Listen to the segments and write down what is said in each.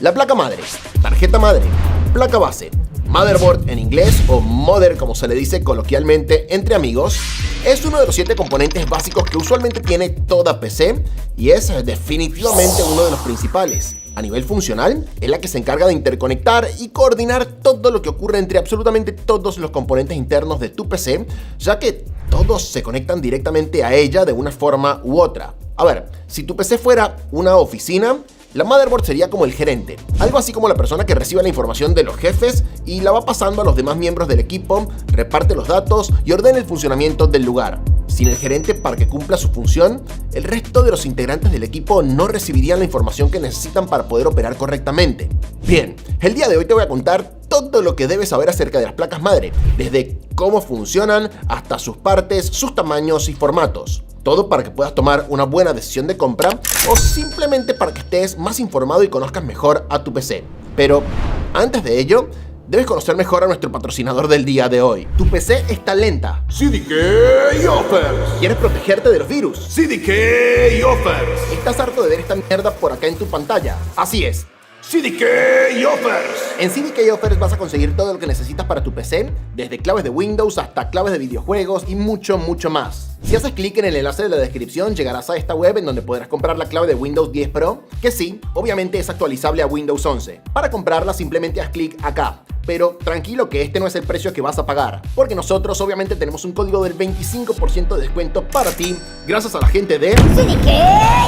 La placa madre, tarjeta madre, placa base, motherboard en inglés o mother como se le dice coloquialmente entre amigos, es uno de los 7 componentes básicos que usualmente tiene toda PC y es definitivamente uno de los principales. A nivel funcional, es la que se encarga de interconectar y coordinar todo lo que ocurre entre absolutamente todos los componentes internos de tu PC, ya que todos se conectan directamente a ella de una forma u otra. A ver, si tu PC fuera una oficina, la motherboard sería como el gerente, algo así como la persona que recibe la información de los jefes y la va pasando a los demás miembros del equipo, reparte los datos y ordena el funcionamiento del lugar. Sin el gerente para que cumpla su función, el resto de los integrantes del equipo no recibirían la información que necesitan para poder operar correctamente. Bien, el día de hoy te voy a contar todo lo que debes saber acerca de las placas madre, desde cómo funcionan hasta sus partes, sus tamaños y formatos. Todo para que puedas tomar una buena decisión de compra o simplemente para que estés más informado y conozcas mejor a tu PC. Pero antes de ello, debes conocer mejor a nuestro patrocinador del día de hoy. ¿Tu PC está lenta? CDK Offers. ¿Quieres protegerte de los virus? CDK Offers. ¿Estás harto de ver esta mierda por acá en tu pantalla? Así es. CDK Offers. En CDK Offers vas a conseguir todo lo que necesitas para tu PC, desde claves de Windows hasta claves de videojuegos y mucho más. Si haces clic en el enlace de la descripción, llegarás a esta web en donde podrás comprar la clave de Windows 10 Pro, que sí, obviamente es actualizable a Windows 11. Para comprarla simplemente haz clic acá. Pero tranquilo que este no es el precio que vas a pagar, porque nosotros obviamente tenemos un código del 25% de descuento para ti, gracias a la gente de CDK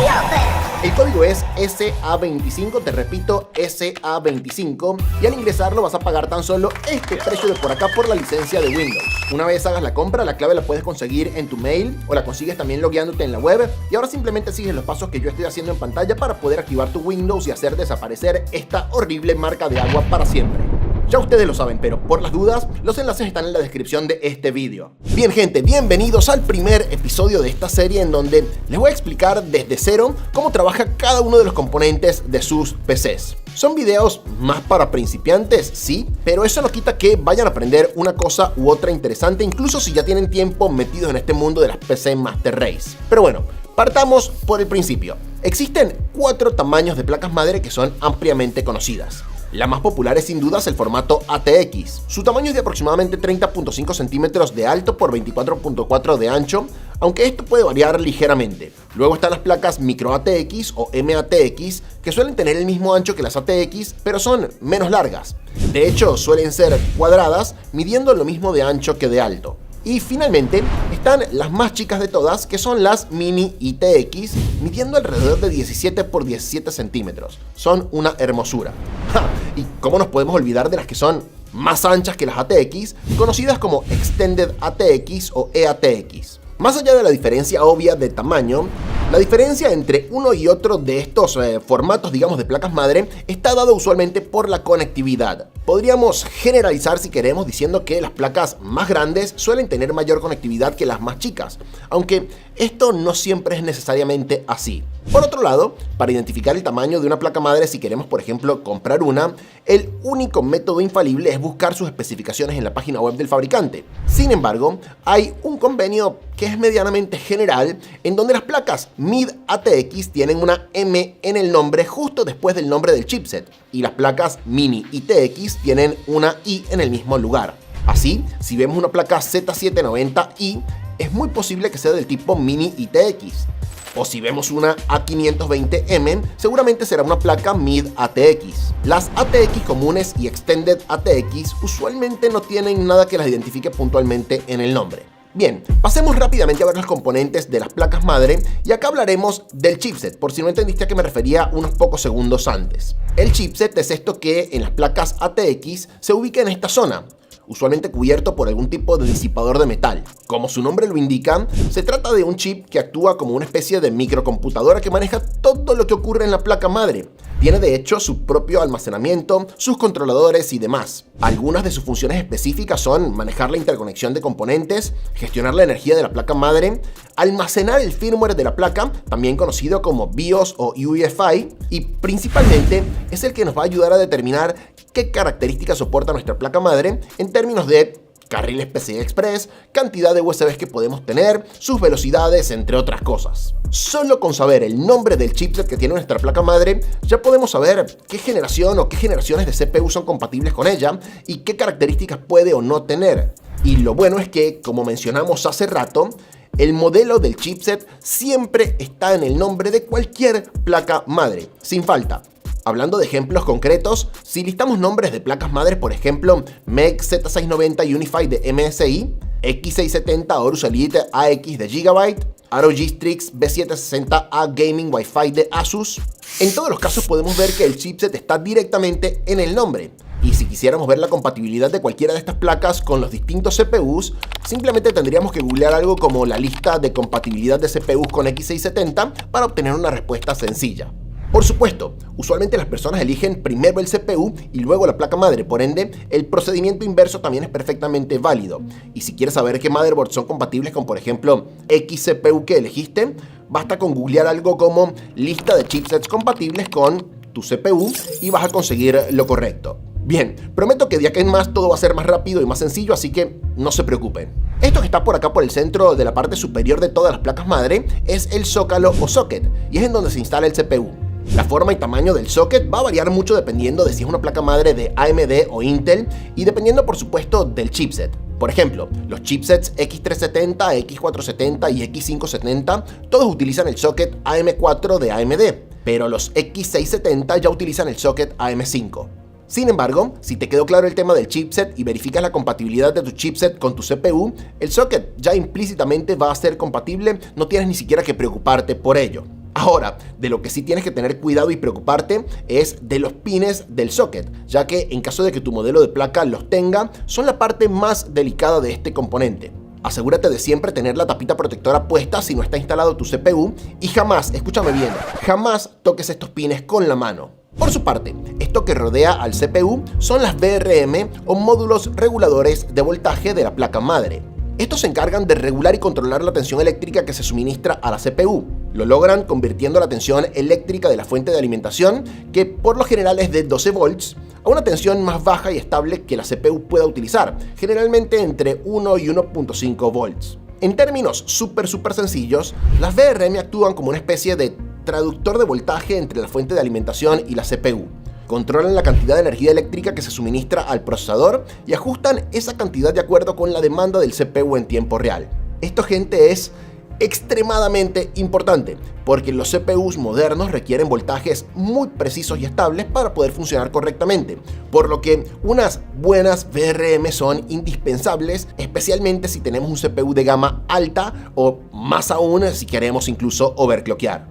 Offers. El código es SA25, te repito, SA25, y al ingresarlo vas a pagar tan solo este precio de por acá por la licencia de Windows. Una vez hagas la compra, la clave la puedes conseguir en tu mail o la consigues también logueándote en la web, y ahora simplemente sigues los pasos que yo estoy haciendo en pantalla para poder activar tu Windows y hacer desaparecer esta horrible marca de agua para siempre. Ya ustedes lo saben, pero por las dudas, los enlaces están en la descripción de este vídeo. Bien gente, bienvenidos al primer episodio de esta serie en donde les voy a explicar desde cero cómo trabaja cada uno de los componentes de sus PCs. Son videos más para principiantes, sí, pero eso no quita que vayan a aprender una cosa u otra interesante, incluso si ya tienen tiempo metidos en este mundo de las PC Master Race. Pero bueno, partamos por el principio. Existen 4 tamaños de placas madre que son ampliamente conocidas. La más popular es sin dudas el formato ATX. Su tamaño es de aproximadamente 30.5 centímetros de alto por 24.4 de ancho, aunque esto puede variar ligeramente. Luego están las placas micro ATX o MATX, que suelen tener el mismo ancho que las ATX, pero son menos largas. De hecho, suelen ser cuadradas, midiendo lo mismo de ancho que de alto. Y finalmente están las más chicas de todas, que son las Mini ITX, midiendo alrededor de 17 por 17 centímetros. Son una hermosura. ¡Ja! Y cómo nos podemos olvidar de las que son más anchas que las ATX, conocidas como Extended ATX o EATX. Más allá de la diferencia obvia de tamaño, la diferencia entre uno y otro de estos formatos, digamos, de placas madre, está dado usualmente por la conectividad. Podríamos generalizar si queremos diciendo que las placas más grandes suelen tener mayor conectividad que las más chicas, aunque esto no siempre es necesariamente así. Por otro lado, para identificar el tamaño de una placa madre si queremos, por ejemplo, comprar una, el único método infalible es buscar sus especificaciones en la página web del fabricante. Sin embargo, hay un convenio que es medianamente general, en donde las placas Mid ATX tienen una M en el nombre justo después del nombre del chipset, y las placas Mini ITX tienen una I en el mismo lugar. Así, si vemos una placa Z790i, es muy posible que sea del tipo Mini ITX. O si vemos una A520M, seguramente será una placa Mid ATX. Las ATX comunes y Extended ATX usualmente no tienen nada que las identifique puntualmente en el nombre. Bien, pasemos rápidamente a ver los componentes de las placas madre y acá hablaremos del chipset, por si no entendiste a qué me refería unos pocos segundos antes. El chipset es esto que en las placas ATX se ubica en esta zona, usualmente cubierto por algún tipo de disipador de metal. Como su nombre lo indica, se trata de un chip que actúa como una especie de microcomputadora que maneja todo lo que ocurre en la placa madre. Tiene de hecho su propio almacenamiento, sus controladores y demás. Algunas de sus funciones específicas son manejar la interconexión de componentes, gestionar la energía de la placa madre, almacenar el firmware de la placa, también conocido como BIOS o UEFI, y principalmente es el que nos va a ayudar a determinar qué características soporta nuestra placa madre en términos de carriles PCI Express, cantidad de USBs que podemos tener, sus velocidades, entre otras cosas. Solo con saber el nombre del chipset que tiene nuestra placa madre, ya podemos saber qué generación o qué generaciones de CPU son compatibles con ella y qué características puede o no tener. Y lo bueno es que, como mencionamos hace rato, el modelo del chipset siempre está en el nombre de cualquier placa madre, sin falta. Hablando de ejemplos concretos, si listamos nombres de placas madres, por ejemplo, MEG Z690 Unified de MSI, X670 Aorus Elite AX de Gigabyte, ROG Strix B760A Gaming Wi-Fi de Asus, en todos los casos podemos ver que el chipset está directamente en el nombre. Y si quisiéramos ver la compatibilidad de cualquiera de estas placas con los distintos CPUs, simplemente tendríamos que googlear algo como la lista de compatibilidad de CPUs con X670 para obtener una respuesta sencilla. Por supuesto, usualmente las personas eligen primero el CPU y luego la placa madre, por ende, el procedimiento inverso también es perfectamente válido. Y si quieres saber qué motherboards son compatibles con, por ejemplo, X CPU que elegiste, basta con googlear algo como lista de chipsets compatibles con tu CPU y vas a conseguir lo correcto. Bien, prometo que de acá en más todo va a ser más rápido y más sencillo, así que no se preocupen. Esto que está por acá por el centro de la parte superior de todas las placas madre es el zócalo o socket, y es en donde se instala el CPU. La forma y tamaño del socket va a variar mucho dependiendo de si es una placa madre de AMD o Intel y dependiendo por supuesto del chipset. Por ejemplo, los chipsets X370, X470 y X570 todos utilizan el socket AM4 de AMD, pero los X670 ya utilizan el socket AM5. Sin embargo, si te quedó claro el tema del chipset y verificas la compatibilidad de tu chipset con tu CPU, el socket ya implícitamente va a ser compatible, no tienes ni siquiera que preocuparte por ello. Ahora, de lo que sí tienes que tener cuidado y preocuparte es de los pines del socket, ya que en caso de que tu modelo de placa los tenga, son la parte más delicada de este componente. Asegúrate de siempre tener la tapita protectora puesta si no está instalado tu CPU y jamás, escúchame bien, jamás toques estos pines con la mano. Por su parte, esto que rodea al CPU son las VRM o módulos reguladores de voltaje de la placa madre. Estos se encargan de regular y controlar la tensión eléctrica que se suministra a la CPU. Lo logran convirtiendo la tensión eléctrica de la fuente de alimentación, que por lo general es de 12 volts, a una tensión más baja y estable que la CPU pueda utilizar, generalmente entre 1 y 1.5 volts. En términos súper sencillos, las VRM actúan como una especie de traductor de voltaje entre la fuente de alimentación y la CPU. Controlan la cantidad de energía eléctrica que se suministra al procesador y ajustan esa cantidad de acuerdo con la demanda del CPU en tiempo real. Esto, gente, es extremadamente importante porque los CPUs modernos requieren voltajes muy precisos y estables para poder funcionar correctamente, por lo que unas buenas VRM son indispensables, especialmente si tenemos un CPU de gama alta o más aún si queremos incluso overclockear.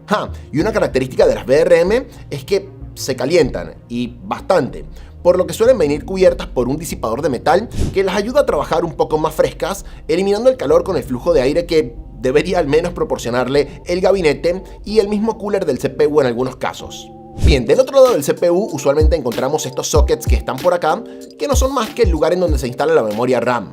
Y una característica de las VRM es que se calientan y bastante, por lo que suelen venir cubiertas por un disipador de metal que las ayuda a trabajar un poco más frescas, eliminando el calor con el flujo de aire que debería al menos proporcionarle el gabinete y el mismo cooler del CPU en algunos casos. Bien, del otro lado del CPU usualmente encontramos estos sockets que están por acá, que no son más que el lugar en donde se instala la memoria RAM.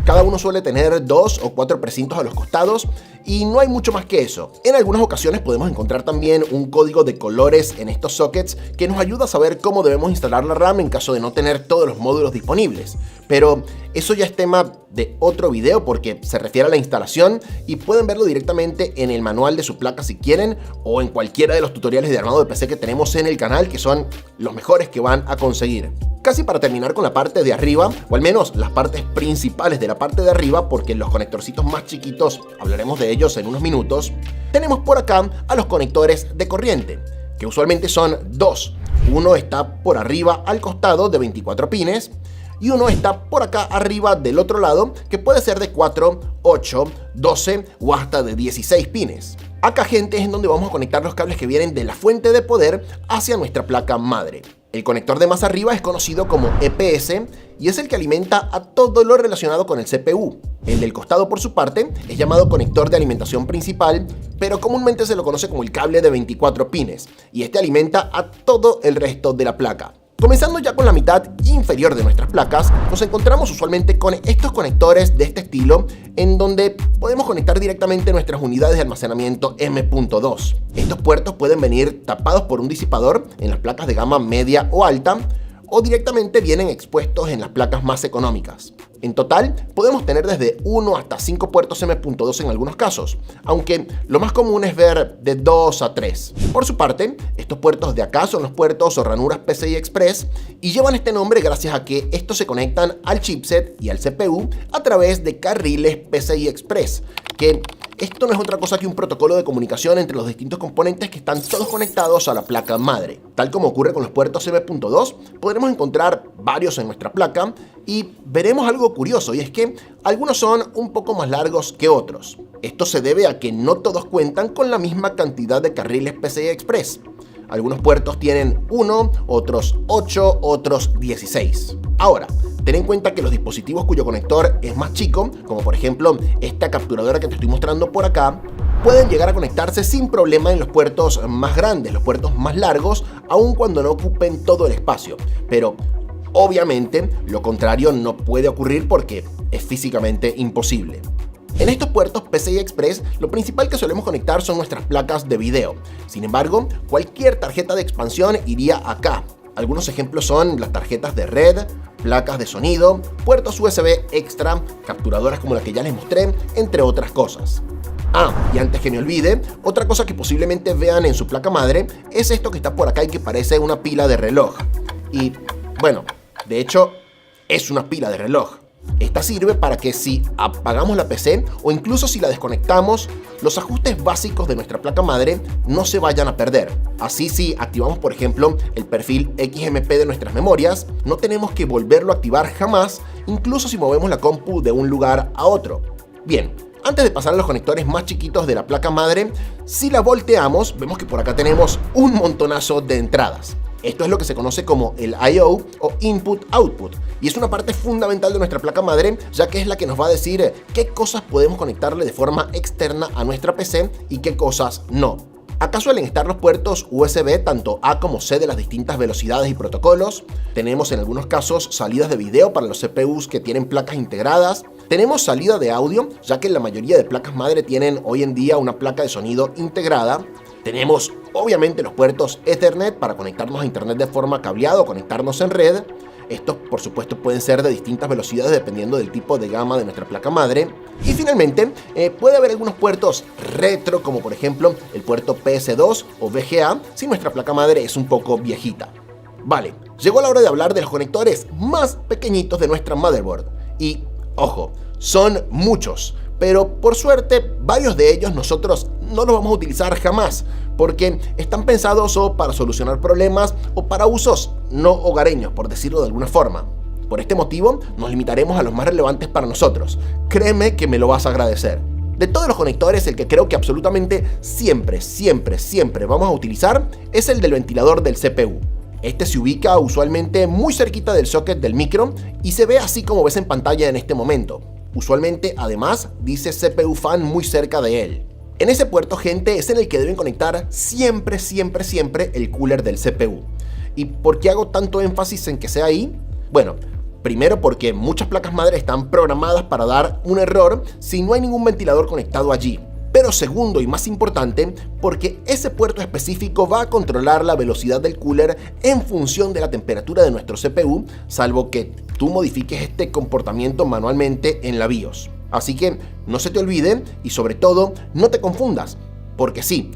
Cada uno suele tener 2 o 4 precintos a los costados y no hay mucho más que eso. En algunas ocasiones podemos encontrar también un código de colores en estos sockets que nos ayuda a saber cómo debemos instalar la RAM en caso de no tener todos los módulos disponibles. Pero eso ya es tema de otro video porque se refiere a la instalación y pueden verlo directamente en el manual de su placa si quieren o en cualquiera de los tutoriales de armado de PC que tenemos en el canal, que son los mejores que van a conseguir. Casi para terminar con la parte de arriba, o al menos las partes principales de la parte de arriba, porque los conectorcitos más chiquitos hablaremos de ellos en unos minutos, tenemos por acá a los conectores de corriente, que usualmente son dos. Uno está por arriba al costado de 24 pines y uno está por acá arriba del otro lado, que puede ser de 4, 8, 12 o hasta de 16 pines. Acá, gente, es en donde vamos a conectar los cables que vienen de la fuente de poder hacia nuestra placa madre. El conector de más arriba es conocido como EPS y es el que alimenta a todo lo relacionado con el CPU. El del costado, por su parte, es llamado conector de alimentación principal, pero comúnmente se lo conoce como el cable de 24 pines, y este alimenta a todo el resto de la placa. Comenzando ya con la mitad inferior de nuestras placas, nos encontramos usualmente con estos conectores de este estilo, en donde podemos conectar directamente nuestras unidades de almacenamiento M.2. Estos puertos pueden venir tapados por un disipador en las placas de gama media o alta, o directamente vienen expuestos en las placas más económicas. En total, podemos tener desde 1 hasta 5 puertos M.2 en algunos casos, aunque lo más común es ver de 2 a 3. Por su parte, estos puertos de acá son los puertos o ranuras PCI Express y llevan este nombre gracias a que estos se conectan al chipset y al CPU a través de carriles PCI Express, que esto no es otra cosa que un protocolo de comunicación entre los distintos componentes que están todos conectados a la placa madre. Tal como ocurre con los puertos M.2, podremos encontrar varios en nuestra placa y veremos algo curioso, y es que algunos son un poco más largos que otros. Esto se debe a que no todos cuentan con la misma cantidad de carriles PCI Express. Algunos puertos tienen 1, otros 8, otros 16. Ahora, ten en cuenta que los dispositivos cuyo conector es más chico, como por ejemplo esta capturadora que te estoy mostrando por acá, pueden llegar a conectarse sin problema en los puertos más grandes, los puertos más largos, aun cuando no ocupen todo el espacio. Pero obviamente lo contrario no puede ocurrir porque es físicamente imposible. En estos puertos PCI Express, lo principal que solemos conectar son nuestras placas de video. Sin embargo, cualquier tarjeta de expansión iría acá. Algunos ejemplos son las tarjetas de red, placas de sonido, puertos USB extra, capturadoras como la que ya les mostré, entre otras cosas. Y antes que me olvide, otra cosa que posiblemente vean en su placa madre es esto que está por acá y que parece una pila de reloj. Y bueno, de hecho, es una pila de reloj. Esta sirve para que si apagamos la PC o incluso si la desconectamos, los ajustes básicos de nuestra placa madre no se vayan a perder. Así, si activamos por ejemplo el perfil XMP de nuestras memorias, no tenemos que volverlo a activar jamás, incluso si movemos la compu de un lugar a otro. Bien, antes de pasar a los conectores más chiquitos de la placa madre, si la volteamos, vemos que por acá tenemos un montonazo de entradas. Esto es lo que se conoce como el I/O o Input-Output, y es una parte fundamental de nuestra placa madre, ya que es la que nos va a decir qué cosas podemos conectarle de forma externa a nuestra PC y qué cosas no. Acá suelen estar los puertos USB tanto A como C de las distintas velocidades y protocolos. Tenemos en algunos casos salidas de video para los CPUs que tienen placas integradas. Tenemos salida de audio, ya que la mayoría de placas madre tienen hoy en día una placa de sonido integrada. Tenemos obviamente los puertos Ethernet para conectarnos a internet de forma cableada o conectarnos en red. Estos por supuesto pueden ser de distintas velocidades dependiendo del tipo de gama de nuestra placa madre. Y finalmente puede haber algunos puertos retro, como por ejemplo el puerto PS2 o VGA si nuestra placa madre es un poco viejita. Vale, llegó la hora de hablar de los conectores más pequeñitos de nuestra motherboard. Y ojo, son muchos, pero por suerte varios de ellos nosotros no los vamos a utilizar jamás, porque están pensados o para solucionar problemas o para usos no hogareños, por decirlo de alguna forma. Por este motivo nos limitaremos a los más relevantes para nosotros. Créeme que me lo vas a agradecer. De todos los conectores, el que creo que absolutamente siempre vamos a utilizar es el del ventilador del CPU. Este se ubica usualmente muy cerquita del socket del micro y se ve así como ves en pantalla en este momento. Usualmente, además, dice CPU Fan muy cerca de él. En ese puerto, gente, es en el que deben conectar siempre el cooler del CPU. ¿Y por qué hago tanto énfasis en que sea ahí? Bueno, primero porque muchas placas madre están programadas para dar un error si no hay ningún ventilador conectado allí. Pero segundo y más importante, porque ese puerto específico va a controlar la velocidad del cooler en función de la temperatura de nuestro CPU, salvo que tú modifiques este comportamiento manualmente en la BIOS. Así que no se te olvide y sobre todo no te confundas, porque sí,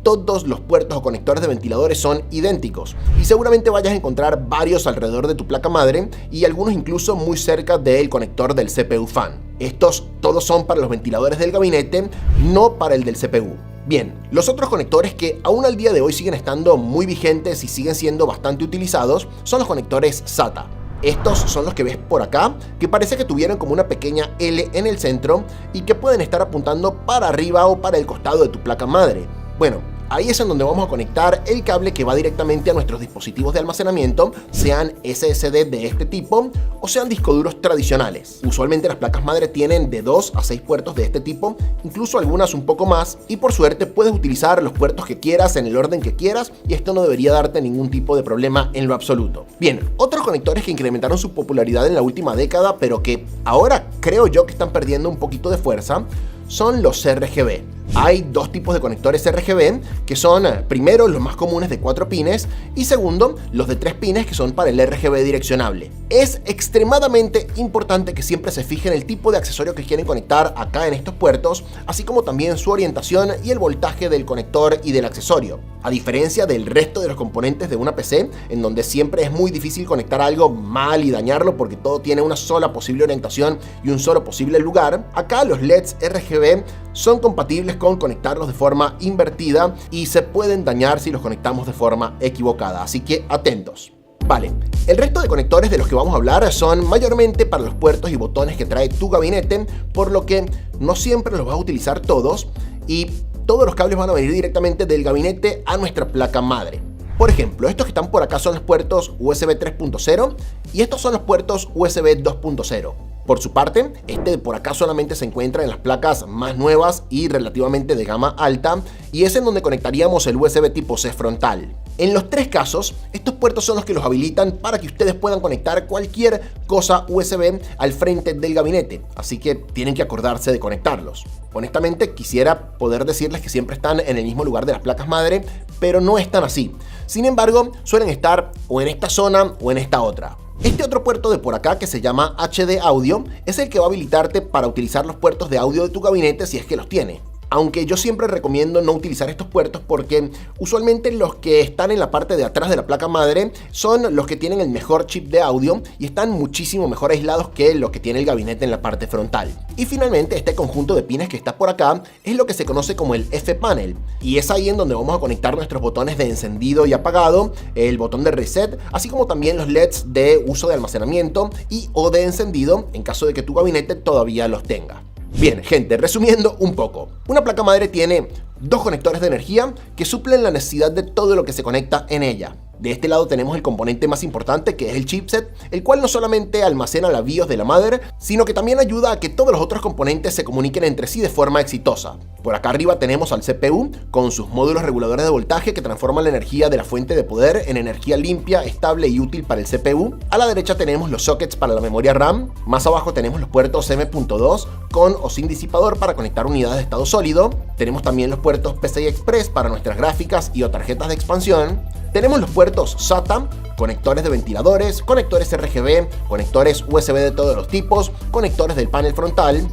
todos los puertos o conectores de ventiladores son idénticos y seguramente vayas a encontrar varios alrededor de tu placa madre y algunos incluso muy cerca del conector del CPU Fan. Estos todos son para los ventiladores del gabinete, no para el del CPU. Bien, los otros conectores que aún al día de hoy siguen estando muy vigentes y siguen siendo bastante utilizados son los conectores SATA. Estos son los que ves por acá, que parece que tuvieran como una pequeña L en el centro y que pueden estar apuntando para arriba o para el costado de tu placa madre. Bueno, ahí es en donde vamos a conectar el cable que va directamente a nuestros dispositivos de almacenamiento, sean SSD de este tipo o sean discos duros tradicionales. Usualmente las placas madre tienen de 2 a 6 puertos de este tipo, incluso algunas un poco más, y por suerte puedes utilizar los puertos que quieras en el orden que quieras y esto no debería darte ningún tipo de problema en lo absoluto. Bien, otros conectores que incrementaron su popularidad en la última década, pero que ahora creo yo que están perdiendo un poquito de fuerza, son los RGB. Hay dos tipos de conectores RGB, que son primero los más comunes de 4 pines y segundo los de 3 pines, que son para el RGB direccionable. Es extremadamente importante que siempre se fijen el tipo de accesorio que quieren conectar acá en estos puertos, así como también su orientación y el voltaje del conector y del accesorio. A diferencia del resto de los componentes de una PC, en donde siempre es muy difícil conectar algo mal y dañarlo porque todo tiene una sola posible orientación y un solo posible lugar, acá los LEDs RGB son compatibles con conectarlos de forma invertida y se pueden dañar si los conectamos de forma equivocada, así que atentos. Vale, el resto de conectores de los que vamos a hablar son mayormente para los puertos y botones que trae tu gabinete, por lo que no siempre los vas a utilizar todos y todos los cables van a venir directamente del gabinete a nuestra placa madre. Por ejemplo, estos que están por acá son los puertos USB 3.0 y estos son los puertos USB 2.0. Por su parte, este de por acá solamente se encuentra en las placas más nuevas y relativamente de gama alta, y es en donde conectaríamos el USB tipo C frontal. En los tres casos, estos puertos son los que los habilitan para que ustedes puedan conectar cualquier cosa USB al frente del gabinete, así que tienen que acordarse de conectarlos. Honestamente, quisiera poder decirles que siempre están en el mismo lugar de las placas madre, pero no están así. Sin embargo, suelen estar o en esta zona o en esta otra. Este otro puerto de por acá, que se llama HD Audio, es el que va a habilitarte para utilizar los puertos de audio de tu gabinete si es que los tiene. Aunque yo siempre recomiendo no utilizar estos puertos porque usualmente los que están en la parte de atrás de la placa madre son los que tienen el mejor chip de audio y están muchísimo mejor aislados que lo que tiene el gabinete en la parte frontal. Y finalmente este conjunto de pines que está por acá es lo que se conoce como el F-Panel, y es ahí en donde vamos a conectar nuestros botones de encendido y apagado, el botón de reset, así como también los LEDs de uso de almacenamiento y o de encendido en caso de que tu gabinete todavía los tenga. Bien, gente, resumiendo un poco. Una placa madre tiene dos conectores de energía que suplen la necesidad de todo lo que se conecta en ella. De este lado tenemos el componente más importante, que es el chipset, el cual no solamente almacena la BIOS de la madre, sino que también ayuda a que todos los otros componentes se comuniquen entre sí de forma exitosa. Por acá arriba tenemos al CPU, con sus módulos reguladores de voltaje que transforman la energía de la fuente de poder en energía limpia, estable y útil para el CPU. A la derecha tenemos los sockets para la memoria RAM. Más abajo tenemos los puertos M.2 con o sin disipador para conectar unidades de estado sólido. Tenemos también los puertos PCI Express para nuestras gráficas y o tarjetas de expansión. Tenemos los puertos SATA, conectores de ventiladores, conectores RGB, conectores USB de todos los tipos, conectores del panel frontal.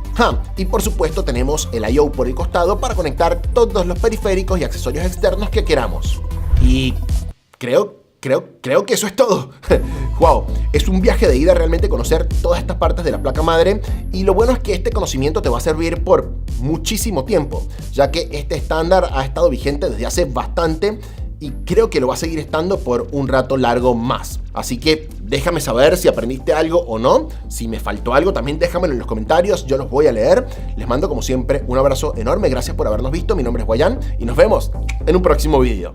Y por supuesto tenemos el I/O por el costado para conectar todos los periféricos y accesorios externos que queramos. Y creo que eso es todo. Wow, es un viaje de ida realmente conocer todas estas partes de la placa madre, y lo bueno es que este conocimiento te va a servir por muchísimo tiempo, ya que este estándar ha estado vigente desde hace bastante y creo que lo va a seguir estando por un rato largo más. Así que déjame saber si aprendiste algo o no. Si me faltó algo, también déjamelo en los comentarios, yo los voy a leer. Les mando como siempre un abrazo enorme, gracias por habernos visto. Mi nombre es Guayán y nos vemos en un próximo video.